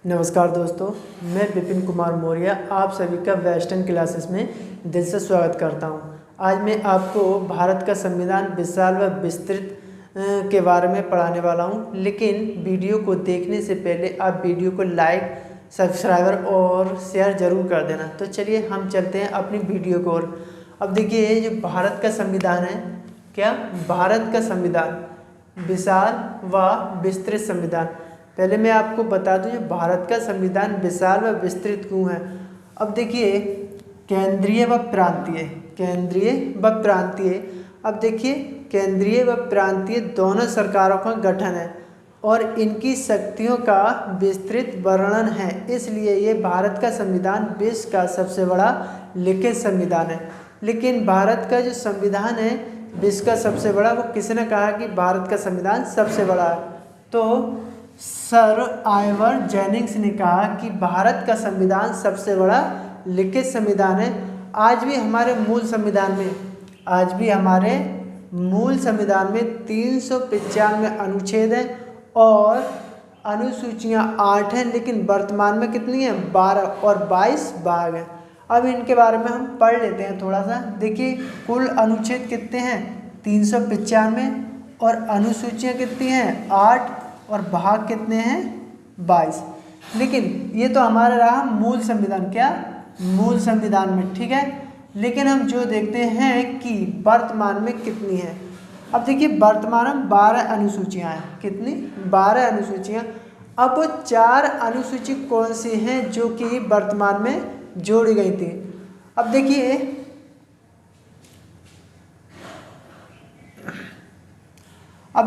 नमस्कार दोस्तों, मैं विपिन कुमार मौर्य आप सभी का वेस्टर्न क्लासेस में दिल से स्वागत करता हूं। आज मैं आपको भारत का संविधान विशाल व विस्तृत के बारे में पढ़ाने वाला हूं, लेकिन वीडियो को देखने से पहले आप वीडियो को लाइक, सब्सक्राइबर और शेयर ज़रूर कर देना। तो चलिए हम चलते हैं अपनी वीडियो को ओर। अब देखिए, ये जो भारत का संविधान है, क्या भारत का संविधान विशाल व विस्तृत संविधान। पहले मैं आपको बता दूं, जो भारत का संविधान विशाल व विस्तृत क्यों है। अब देखिए, केंद्रीय व प्रांतीय, केंद्रीय व प्रांतीय। अब देखिए, केंद्रीय व प्रांतीय दोनों सरकारों का गठन है और इनकी शक्तियों का विस्तृत वर्णन है। इसलिए ये भारत का संविधान विश्व का सबसे बड़ा लिखित संविधान है। लेकिन भारत का जो संविधान है विश्व का सबसे बड़ा, वो किसने कहा कि भारत का संविधान सबसे बड़ा है? तो सर आइवर जेनिंग्स ने कहा कि भारत का संविधान सबसे बड़ा लिखित संविधान है। आज भी हमारे मूल संविधान में 395 अनुच्छेद हैं और अनुसूचियां 8 हैं, लेकिन वर्तमान में कितनी हैं? 12 और 22 भाग हैं। अब इनके बारे में हम पढ़ लेते हैं थोड़ा सा। देखिए, कुल अनुच्छेद कितने हैं? 395 और अनुसूचियां कितनी हैं? 8 और भाग कितने हैं? 22। लेकिन ये तो हमारा रहा मूल संविधान, क्या मूल संविधान में, ठीक है। लेकिन हम जो देखते हैं कि वर्तमान में कितनी है। अब देखिए, वर्तमान में 12 अनुसूचियां हैं। कितनी? 12 अनुसूचियां। अब वो 4 अनुसूची कौन सी हैं जो कि वर्तमान में जोड़ी गई थी? अब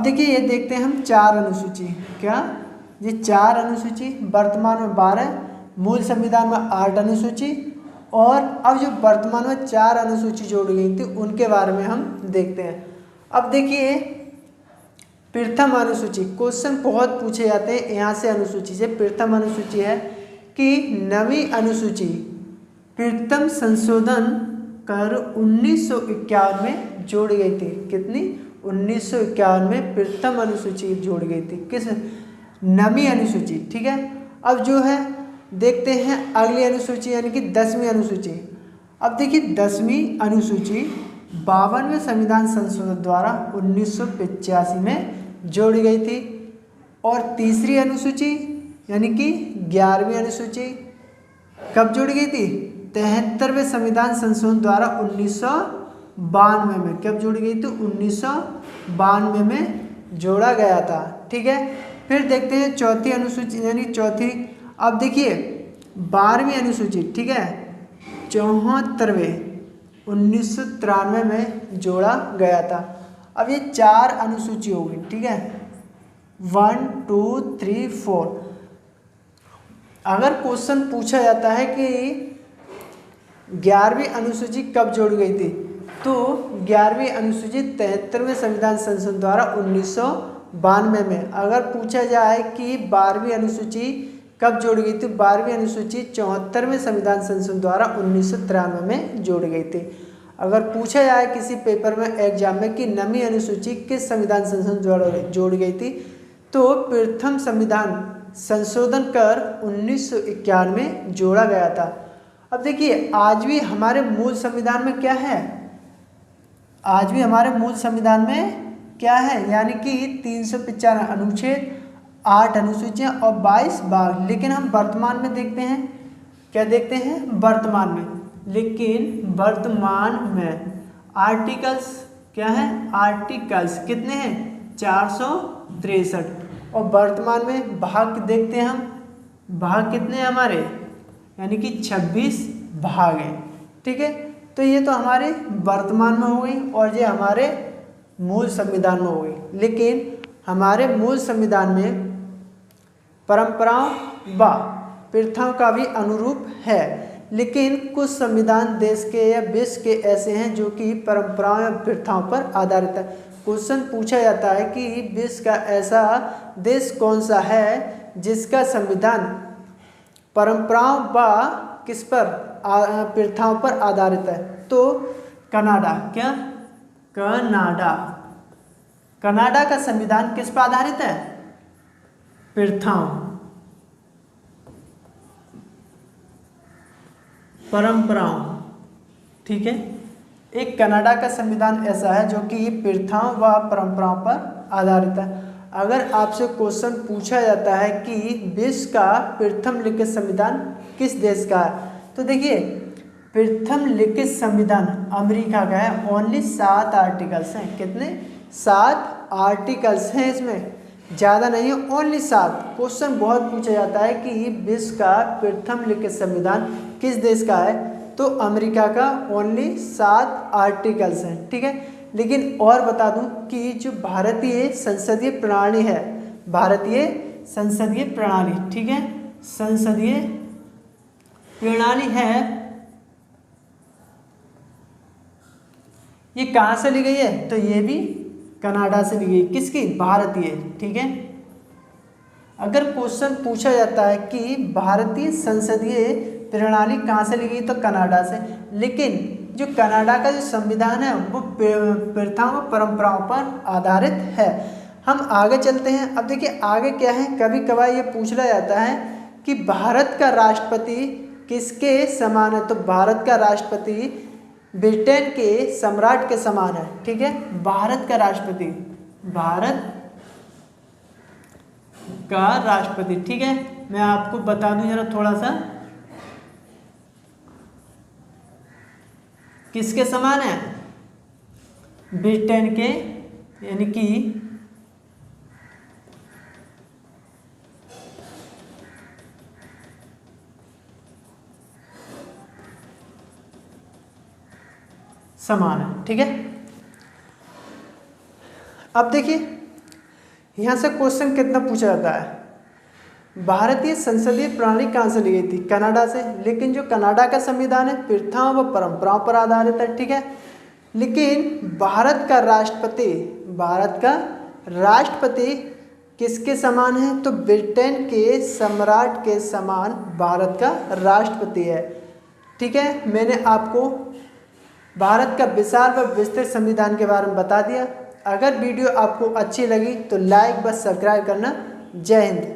देखिए, ये देखते हैं हम 4 अनुसूची। क्या ये 4 अनुसूची? वर्तमान में 12, मूल संविधान में 8 अनुसूची, और अब जो वर्तमान में 4 अनुसूची जोड़ी गई थी उनके बारे में हम देखते हैं। अब देखिए, प्रथम अनुसूची, क्वेश्चन बहुत पूछे जाते हैं यहाँ से अनुसूची से। प्रथम अनुसूची है कि नवीं अनुसूची प्रथम संशोधन कर 1951 में जोड़ी गई थी। कितनी? 1951 में प्रथम अनुसूची जोड़ी गई थी। किस? नवीं अनुसूची, ठीक है। अब जो है देखते हैं अगली अनुसूची, यानी कि 10वीं अनुसूची। अब देखिए, 10वीं अनुसूची 52वें संविधान संशोधन द्वारा 1985 में जोड़ी गई थी। और तीसरी अनुसूची यानी कि 11वीं अनुसूची कब जोड़ी गई थी? 73वें संविधान संशोधन द्वारा 1992 में। कब जोड़ी गई थी? 1992 में जोड़ा गया था, ठीक है। फिर देखते हैं चौथी अनुसूची, यानी चौथी। अब देखिए, 12वीं अनुसूची, ठीक है, 74वें 1993 में जोड़ा गया था। अब ये 4 अनुसूची हो गई, ठीक है, 1 2 3 4। अगर क्वेश्चन पूछा जाता है कि 11वीं अनुसूची कब जोड़ी गई थी, तो 11वीं अनुसूची 73वें संविधान संशोधन द्वारा 1992 में। अगर पूछा जाए कि 12वीं अनुसूची कब जोड़ी गई थी, 12वीं अनुसूची 74वें संविधान संशोधन द्वारा 1993 में जोड़ी गई थी। अगर पूछा जाए किसी पेपर में, एग्जाम में, कि नवीं अनुसूची किस संविधान संशोधन द्वारा जोड़ी गई थी, तो प्रथम संविधान संशोधन कर 1951 में जोड़ा गया था। अब देखिए, आज भी हमारे मूल संविधान में क्या है? आज भी हमारे मूल संविधान में क्या है? यानी कि 395 अनुच्छेद, 8 अनुसूचियां और 22 भाग। लेकिन हम वर्तमान में देखते हैं, क्या देखते हैं वर्तमान में? लेकिन वर्तमान में आर्टिकल्स क्या है? आर्टिकल्स कितने हैं? 463। और वर्तमान में भाग देखते हैं हम, भाग कितने हैं हमारे? यानी कि 26 भाग हैं, ठीक है। तो ये तो हमारे वर्तमान में हो गई और ये हमारे मूल संविधान में हो गई। लेकिन हमारे मूल संविधान में परंपराओं व प्रथाओं का भी अनुरूप है। लेकिन कुछ संविधान देश के या विश्व के ऐसे हैं जो कि परंपराओं या प्रथाओं पर आधारित है। क्वेश्चन पूछा जाता है कि विश्व का ऐसा देश कौन सा है जिसका संविधान परंपराओं व किस पर, प्रथाओं पर आधारित है? तो कनाडा। क्या? कनाडा। कनाडा का संविधान किस पर आधारित है? प्रथाओं परंपराओं, ठीक है। एक कनाडा का संविधान ऐसा है जो कि प्रथाओं व परंपराओं पर आधारित है। अगर आपसे क्वेश्चन पूछा जाता है कि विश्व का प्रथम लिखित संविधान किस देश का है, तो देखिए प्रथम लिखित संविधान अमेरिका का है। ओनली 7 आर्टिकल्स हैं। कितने? 7 आर्टिकल्स हैं, इसमें ज़्यादा नहीं है, ओनली 7। क्वेश्चन बहुत पूछा जाता है कि विश्व का प्रथम लिखित संविधान किस देश का है, तो अमेरिका का। ओनली 7 आर्टिकल्स हैं, ठीक है। लेकिन और बता दूं कि जो भारतीय संसदीय प्रणाली है, भारतीय संसदीय प्रणाली, ठीक है, संसदीय प्रणाली है, ये कहाँ से ली गई है, तो ये भी कनाडा से ली गई। किसकी? भारतीय, ठीक है। अगर क्वेश्चन पूछा जाता है कि भारतीय संसदीय प्रणाली कहाँ से ली गई, तो कनाडा से। लेकिन जो कनाडा का जो संविधान है वो प्रथाओं परंपराओं पर आधारित है। हम आगे चलते हैं। अब देखिए आगे क्या है, कभी कभार ये पूछा जाता है कि भारत का राष्ट्रपति किसके समान है, तो भारत का राष्ट्रपति ब्रिटेन के सम्राट के समान है, ठीक है। भारत का राष्ट्रपति, भारत का राष्ट्रपति, ठीक है। मैं आपको बता दूं जरा थोड़ा सा, किसके समान है? ब्रिटेन के, यानी कि समान है, ठीक है। अब देखिए यहां से क्वेश्चन कितना पूछा जाता है, भारतीय संसदीय प्रणाली कहाँ से ली गई थी? कनाडा से। लेकिन जो कनाडा का संविधान है प्रथाओं व परंपराओं पर आधारित है, ठीक है। लेकिन भारत का राष्ट्रपति, भारत का राष्ट्रपति किसके समान है, तो ब्रिटेन के सम्राट के समान भारत का राष्ट्रपति है, ठीक है। मैंने आपको भारत का विशाल व विस्तृत संविधान के बारे में बता दिया। अगर वीडियो आपको अच्छी लगी तो लाइक व सब्सक्राइब करना। जय हिंद।